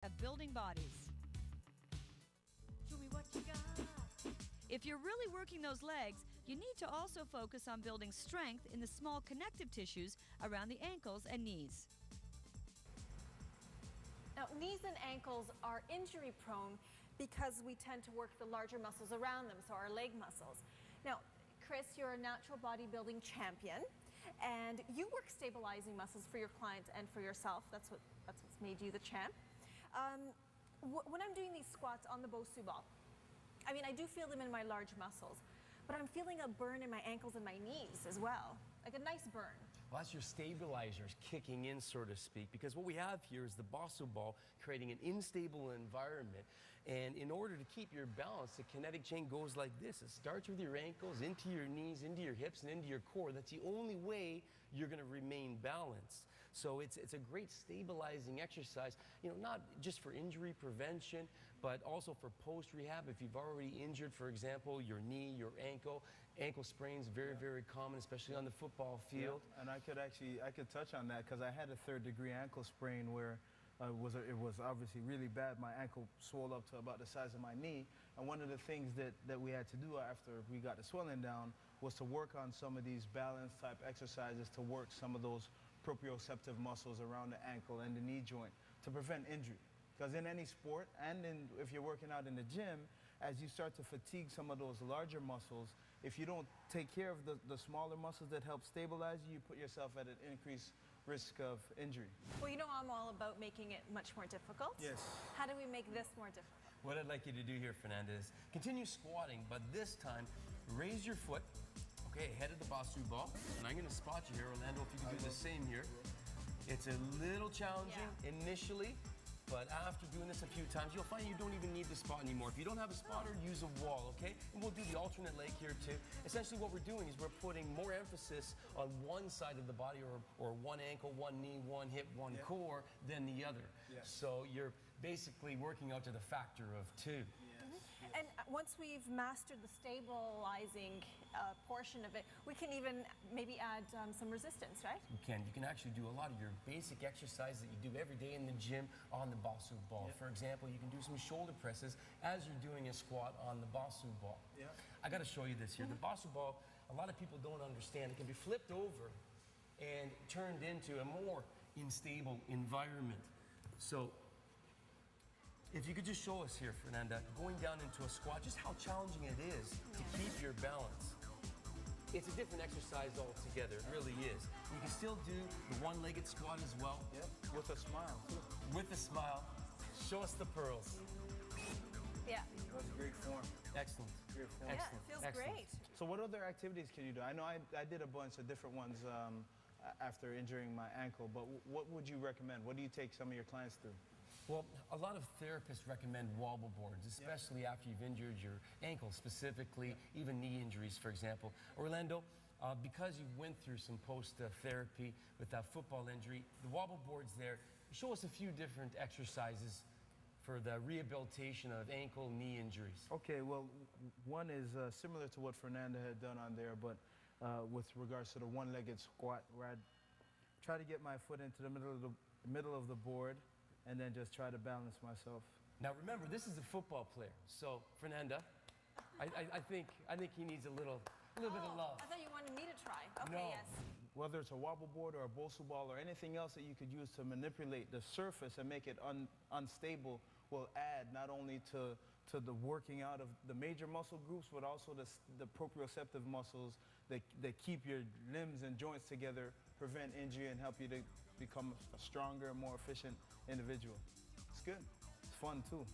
of building bodies. Show me what you got. If you're really working those legs, you need to also focus on building strength in the small connective tissues around the ankles and knees. Now, knees and ankles are injury prone because we tend to work the larger muscles around them, so our leg muscles. Now, Chris, you're a natural bodybuilding champion, and you work stabilizing muscles for your clients and for yourself. That's what's made you the champ. When I'm doing these squats on the Bosu ball, I mean, I do feel them in my large muscles, but I'm feeling a burn in my ankles and my knees as well, like a nice burn. Well, that's your stabilizers kicking in, so to speak, because what we have here is the Bosu ball creating an unstable environment. And in order to keep your balance, the kinetic chain goes like this. It starts with your ankles, into your knees, into your hips, and into your core. That's the only way you're going to remain balanced. So it's a great stabilizing exercise, you know, not just for injury prevention, but also for post-rehab. If you've already injured, for example, your knee, your ankle sprains, very common, especially on the football field. Yeah. And I could touch on that because I had a third-degree ankle sprain where it was obviously really bad. My ankle swelled up to about the size of my knee. And one of the things that we had to do after we got the swelling down was to work on some of these balance type exercises to work some of those proprioceptive muscles around the ankle and the knee joint to prevent injury. Because in any sport, and if you're working out in the gym, as you start to fatigue some of those larger muscles, if you don't take care of the smaller muscles that help stabilize you, you put yourself at an increased risk of injury. Well, you know I'm all about making it much more difficult. Yes. How do we make this more difficult? What I'd like you to do here, Fernanda, is continue squatting, but this time, raise your foot, okay, ahead of the Bosu ball. And I'm gonna spot you here, Orlando, if you can do the same here. It's a little challenging initially, but after doing this a few times, you'll find you don't even need the spot anymore. If you don't have a spotter, use a wall, okay? And we'll do the alternate leg here too. Essentially what we're doing is we're putting more emphasis on one side of the body or one ankle, one knee, one hip, one core than the other. So you're basically working out to the factor of 2. And once we've mastered the stabilizing portion of it, we can even maybe add some resistance, right? You can actually do a lot of your basic exercises that you do every day in the gym on the Bosu ball. For example, you can do some shoulder presses as you're doing a squat on the Bosu ball. I got to show you this here. The Bosu ball, a lot of people don't understand. It can be flipped over and turned into a more unstable environment. So if you could just show us here, Fernanda, going down into a squat, just how challenging it is to keep your balance. It's a different exercise altogether, it really is. You can still do the one-legged squat as well. With a smile, too. With a smile. Show us the pearls. Yeah. That's great form. Excellent. Great form. Yeah, it feels great. So what other activities can you do? I know I did a bunch of different ones after injuring my ankle, but what would you recommend? What do you take some of your clients through? Well, a lot of therapists recommend wobble boards, especially after you've injured your ankle, specifically, even knee injuries, for example. Orlando, because you went through some post-therapy with that football injury, the wobble boards there, show us a few different exercises for the rehabilitation of ankle, knee injuries. Okay, well, one is similar to what Fernanda had done on there, but with regards to the one-legged squat, where I'd try to get my foot into the middle of the board, and then just try to balance myself. Now remember, this is a football player, so Fernanda, I think he needs a little bit of love. I thought you wanted me to try. Okay, No. yes. Whether it's a wobble board or a Bosu ball or anything else that you could use to manipulate the surface and make it unstable will add not only to the working out of the major muscle groups, but also the proprioceptive muscles that keep your limbs and joints together, prevent injury, and help you to become a stronger, more efficient individual. It's good. It's fun, too.